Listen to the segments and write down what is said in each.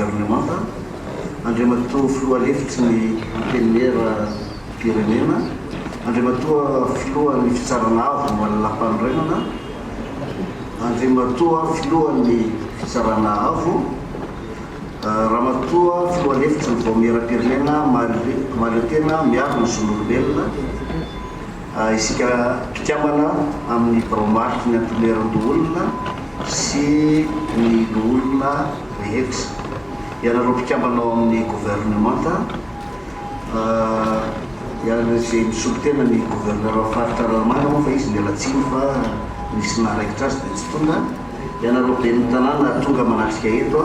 gouvernementa, Andriamatoa filoha lefitry ny plénière pirenena, Andriamatoa filohan'ny fitsarana avo malalam-panorenana, Andriamatoa filohan'ny fitsarana avo, Ramatoa filoha lefitry ny vaomera-pirenena Mahaleo-tena miaro ny zon'olombelona, isika mpikambana amin'ny baromaritry ny antomeran-doholona sy ny loholona rehetra. Ianareo mpikambanao amin'ny gouvernementa, izay misolo tena ny gouverneur faritra Ranomanga moa fa izy mialatsiny fa nisy naharaikitra azy dia tsy tonga. Ianareo ben'ny tanàna tonga manatrika eto,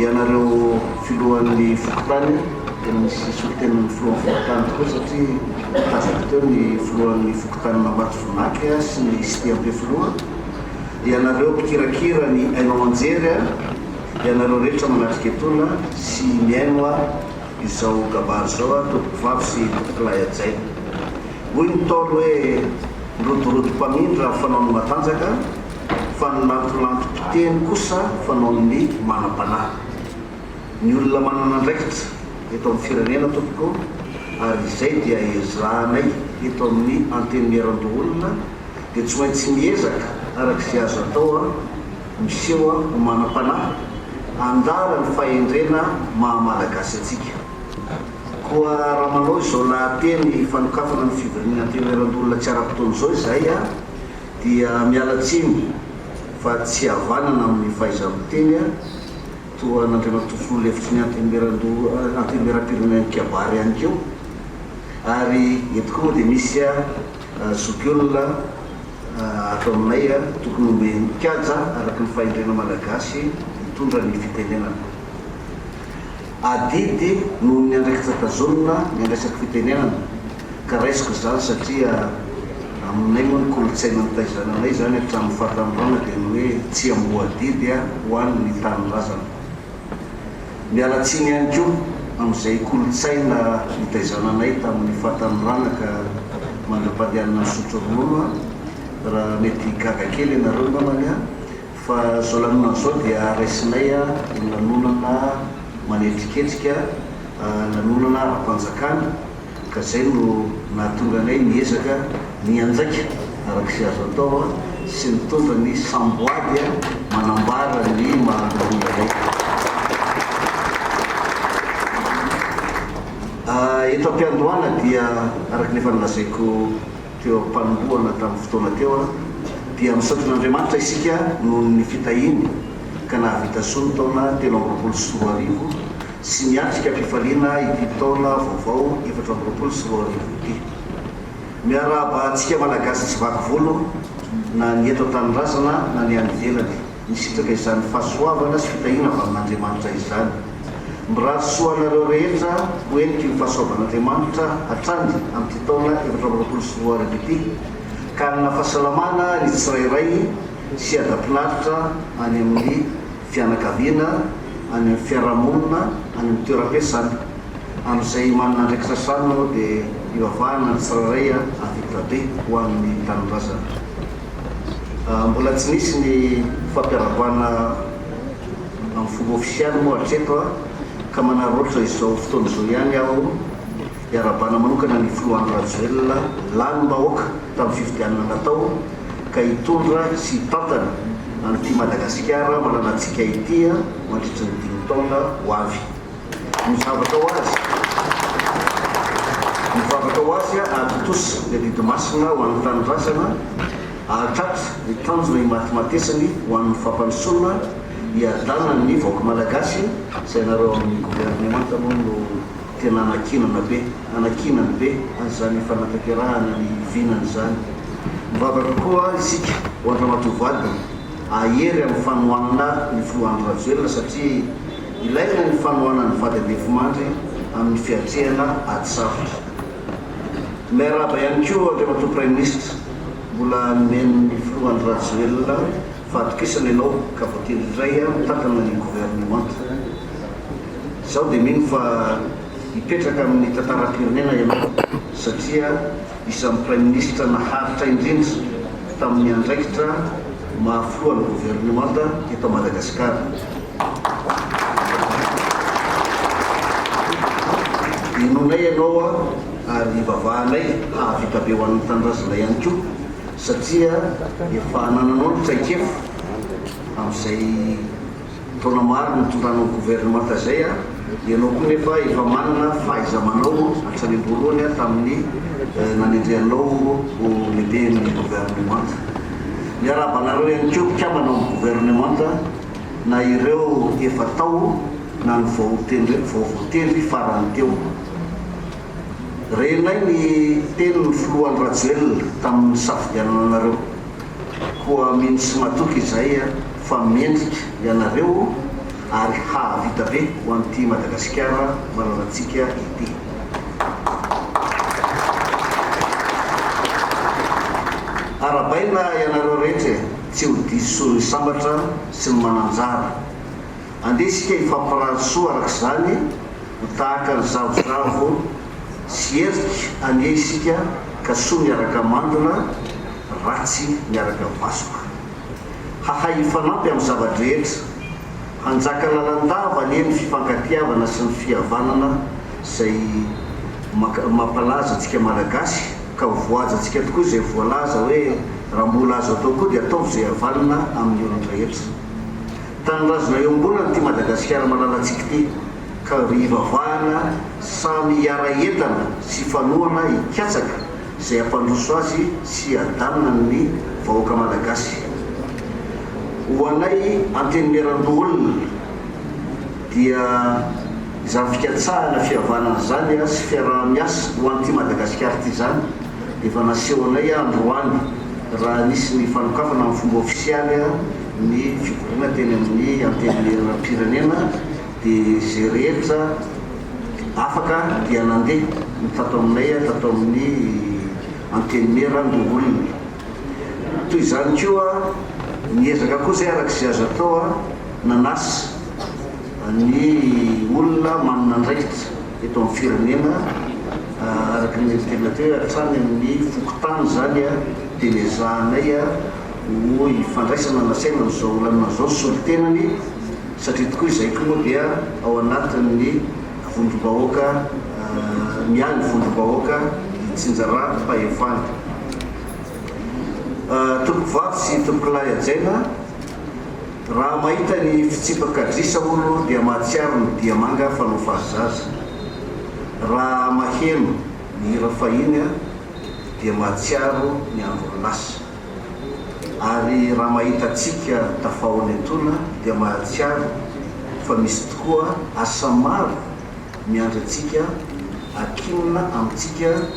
ianareo filohan'ny fokotany tena misy solotena ny filohan'ny fokotany tokoa satria tazako teo ny filohan'ny fokotany Nambato Vonaky sy ny Sitiambe filoha. Ianareo mpikirakira ny hainao anjery, ianareo rehetra manatrika etona sy miaino izao kabary zao tompoko vavy sy tompoko lahy ajaina. Hoy ny taolo hoe rodorodo-pamindra fanaony matanjaka, fa ny lantolantom-piteny kosa fanaony manam-panahy. Ny olona manana andraikitra eto amin'ny firenena tompoko, ary izay dia ezahanay eto amin'ny antenieran-doholona dia tsy maintsy miezaka arak'izay azo atao miseho ho manam-panahy andara ny fahendrena maha-malagasy atsika. Koa raha manao izao lahateny fanokafana ny fivirinana antenieran-doholona tsy ara-potoana izao izay dia miala tsiny fa tsy havanana amin'ny fahaiza-miteny toa n'Andriamatoa filoha lefitry ny antenieram-pirenena Kabary ihany keo. Ary eto koa dia misy zokiolona atao aminay tokony omeny kaja araky ny fahendrena malagasy hitondra ny fitenenana. Adidy noho ny andraikitra tazomina ny andraisaky fitenenana, ka raisiko zany satria aminay moa ny kolotsaina nitaizananay zany hatramin'ny fahatambrana dia ny hoe tsy amboa adidy ho an'ny tanindrazana. Miala tsiny ihany koa amin'izay kolotsaina nitaizananay tamin'ny fahatambrana ka mandram-pandehanana ny sotro ronono, raha mety gaga kely ianareo namany fa zao lanonana zao dia raisinay ny lanonana manetriketrika, lanonana ara-panjakana, ka zay no nahatonga anay miezaka ny anjaika arak'izay azo atao sy mitondra ny samboady manambara ny mahatonga anay. Eto am-piandohana dia araky nefa nilazaiko teo am-panombohana tamin'ny fotoana teo dia misaotra n'Andriamanitra isika noho ny fitahiny ka nahavita soa ny taona 2024 sy miatrika mpifaliana ity taona vaovao 2024 ity. Miara-bahantsika malagasy tsy vaky volo na ny eto an-tanindrazana na ny any ivelany, nisitraka izany fahasoavana sy fitahina avy amin'Andriamanitra izany. Mirary soa anareo rehetra hoeniky ny fahasoavan'Andriamanitra hatrany amin'ity taona 2024 ity, ka hanana fahasalamana ny tsirairay sy adampinaritra any amin'ny fianakaviana, any amin'ny fiarahamonina, any amin'ny toeram-piasana. Amin'izay manana andraikitra sano dia ivavahana ny tsirairay avita be ho amin'ny tanindrazana. Mbola tsy nisy ny fampiarabana amin'ny fomba ofisialy moa hatreto ka manaroatra izao fotoana izao ihany aho iarabana manokana ny filohan'ny Rajoelina lanim-bahoaka tamin'ny fifidianana natao ka hitondra sy hitantana an'ity Madagasikara mananantsika ity mandritra ny 5 taona ho avy. Mivavaka ho azy atotosa ny didimasina ho an'ny tanindrazana, ahatratra ny tanjona imatymatesany ho an'ny fampandrosoana hiadana ny vahoaka malagasy izay nareo amin'ny gouvernementa moa no tena anakinany be an'izany fanatanterahana ny vinany zany. Mivavaka koa isika ho Andriamatoa vadiny ahery amin'ny fanohanana ny filohan'ny Rajoelina satria ilaina ny fanohanana ny vady andefimandry amin'ny fiatrehana ady sarotra. Miarahaba ihany koa Andriamatoa Prime Ministre mbola nomeny ny filohan'ny Rajoelina fahatokisana ianao ka voately iray mitantana ny gouvernementa. Izao dia mino fa hipetraka amin'ny tantaram-pirenena ianao satria isan'ny Prime Ministre naharitra indrindra tamin'ny andraikitra mahafilohan'ny gouvernementa eto Madagasikara. vinonay ianao ary vavahanay hahavita be ho an'ny tanindrazana ihany koa satria efa nananao ny traikefa amin'izay taona maro nitondranao gouvernemanta zay ianao koa nefa efa manana fahaiza-manao hatrany am-boalohany tamin'ny nanendreanao ho lehibe ny gouvernemanta. Miarabanareo ihany koa mpikambana amin'ny gouvernemanta na ireo efa tao na ny vaovotendry farany teo. Renay ny tenin'ny filohan'ny Rajoelina tamin'ny safidianana anareo koa mino sy matoky izay fa mendrika ianareo ary hahavita be ho an'ity Madagasikara malalantsika ity. Arabaina ianareo rehetra tsy ho diso ny sambatra sy ny mananjara. Andesika ifampirary soa arak'izany ho tahaka ny zavozavo sy herika ania isika ka soa miaraka mandona ratsy miaraka vasoka. Hahay ifanampy amin'ny zavadrehetra hanjaka lalandava ny fifankatiavana sy ny fihavanana izay mampalaza antsika malagasy ka voaja antsika tokoa izay voalaza hoe raha mbola azo atao koa dia ataovy izay havanana amin'ny olona rehetra. Tanindrazona eo ambonina ty Madagasikara malalantsika ity ka ivavahana samy hiara entana sy fanohana hikatsaka izay hampandroso azy sy hadanina ny vahoaka malagasy. Ho anay anteneran'olona dia izany fikatsahana fihavanana zany sy fiaraha-miasa ho an'ity Madagasikara ity zany efa naseho anay androany raha nisy ny fanokafana amin'ny fomba ofisialy ny fivorina teny amin'ny antenerana pirenena dia zay rehetra afaka dia nandeha tato aminay tato amin'ny anteneran'olona. Toy izany koa niezaka koa zay arak'izay azo atao nanasa ny olona manana andraikitra eto amin'ny firenena araky ny tena teo hatrany amin'ny fokotany zany dia lezahanay ho ifandraisana nasaina n'izao olana zao solitenany satria tokoa izay koa moa dia ao anatin'ny vondrom-bahoaka miany vondrom-bahoaka hitsinjara mpahefana. Tompom-bavy sy tompo-lahy ajaina raha mahita ny fitsipakadrisa olo dia mahatsiaro ny diamanga fanao fahazaza. Raha maheno ny hira fahiny dia mahatsiaro ny andro lasa. Ary raha mahita atsika tafao any antona dia mahatsiaro fa misy tokoa asa maro miandry atsika akinona amintsika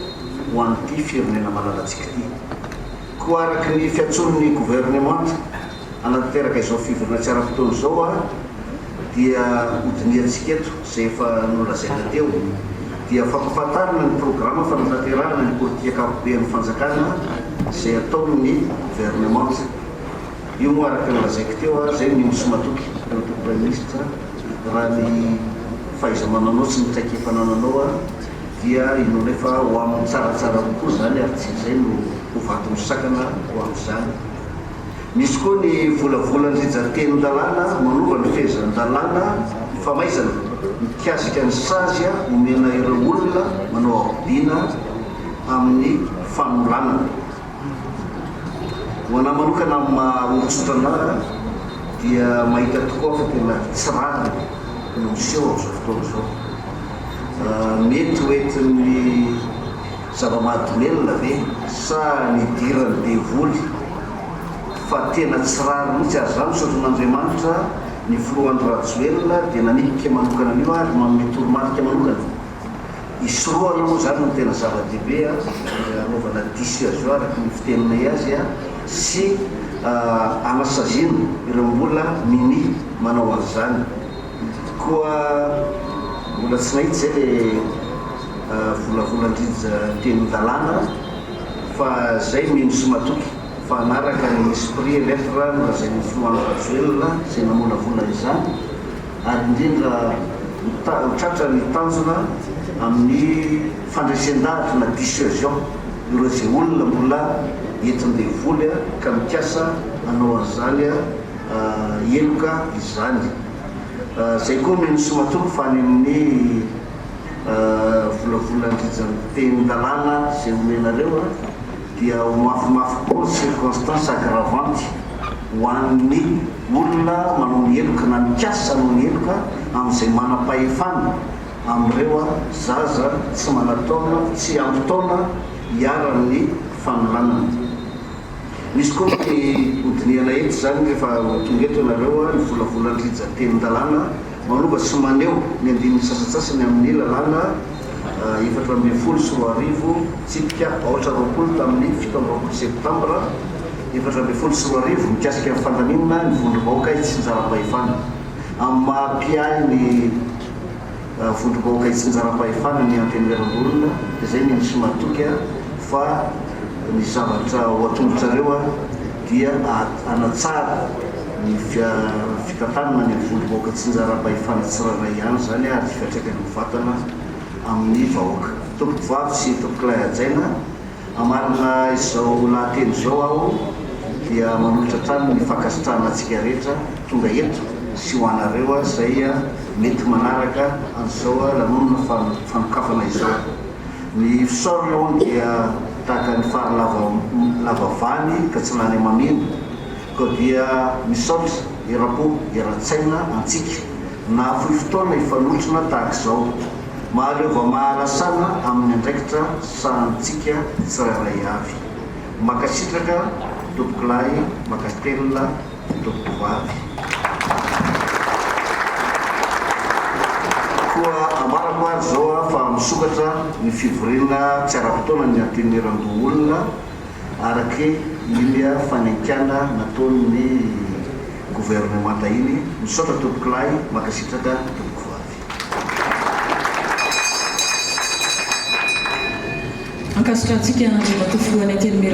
ho an'ity firenena malalantsika ity. Koa araky ny fiatson'ny gouvernemanta anatanteraka izao fivorina tsy ara-potoana izao dia hodiniantsika eto izay efa nolazaina teo dia fampafantarina ny programa fanatanterahana ny politika ankapobeny fanjakana izay ataon'ny gouvernemanta. Io moa araky nolazaiko teo zay ny mosomatoky ny premier ministre raha ny fahaiza-mananao sy ny traikefanananao dia inona efa ho amin'ny tsaratsara kokoa zany ary tsy izay no ho vato misakana ho amin'izany. Misy koa ny volavolan-drijateny-dalàna manova ny fehezan-dalàna famaizana mikasika ny sazy omena ireo olona manao arobiana amin'ny fanolanana. Ho anahy manokana amin'ny maha-olotsotrana dia mahita tokoa fa tena tsy rariny no miseho amin'izao fotoana izao. Mety hoentin'ny zava-mahadomelina ve sa nidirany devoly fa tena tsy rary mihitsy azy zany misaotran'Andriamanitra ny filohan'ny Rajoelina dia nanipika manokana an'io ary manome toromarika manokana. Isorohana moa zany no tena zava-dehibe anaovana diso azy io araky ny fiteninay azy sy anasaziana ireo mbola mini manao an'izany. Koa mbola tsy nahita zay le volavolan-drijateny-dalàna fa zay mino sy matoky fa anaraka ny esprit lettre nolazay ny filohan'ny Rajoelina zay namolavola izany ary indrindra hotratra ny tanjona amin'ny fandraisan-davitra na diso azy ao ireo zay olona mbola entin-devoly ka mikasa anao an'izany eloka izany. Zay koa mino sy matoky fa any amin'ny volavolan-teny-dalàna zay omenareo dia mafimafy koa circonstance aggravanty ho an'ny olona manao ny heloka na mikasa manao ny heloka amin'izay manam-pahefana amin'ireo zaza tsy manataona tsy ampitaona hiaran'ny fanolanana. Misy koa ny hodiniana eto zany rehefa tonga eto ianareo ny volavolan-teny-dalàna manova sy maneho ny andininy sasatsasany amin'ny lalàna 20 sy 20 tsipika 20 tamin'ny 17 septambra 20 sy 20 mikasika ny fandaminana ny vondrom-bahoaka itsinjaram-pahefana amin'ny maha-piahy ny vondrom-bahoaka itsinjaram-pahefana ny anteneram-bolona dia zay ny sy matoky fa ny zavatra ho atongotrareo dia anatsara ny fitantanana ny vondrom-bahoaka itsinjaram-pahefana tsirairay ihany zany ary fiatraikany vatana amin'ny vahoaka. Tompoko vavy sy tompokolay ajaina amarina izao lahateny zao aho dia manolotra trano ny fankasitrahana antsika rehetra tonga eto sy ho anareo zay mety manaraka an'izao lanonana fanokafana izao. Ny fisaorana ho dia tahaka ny faralavavany ka tsy lany mamino ko dia misaotra irapo iratsaina antsika na fohy fotoana ifanotrona tahaka izao mahaleo mahalasana amin'ny andraikitra sahantsika tsirairay avy. Makasitraka tompokolay, makastelina tompoko vavy. Koa amarako ary zao fa misokatra ny fivorina tsy ara-potoana ny anteneram-boolona araky iny fanekana nataon'ny gouvernemanta iny. Misaotra tompokolay, makasitraka tompoko vavy. Ankasitrahantsika Andriamatoa Filoha ny antenimera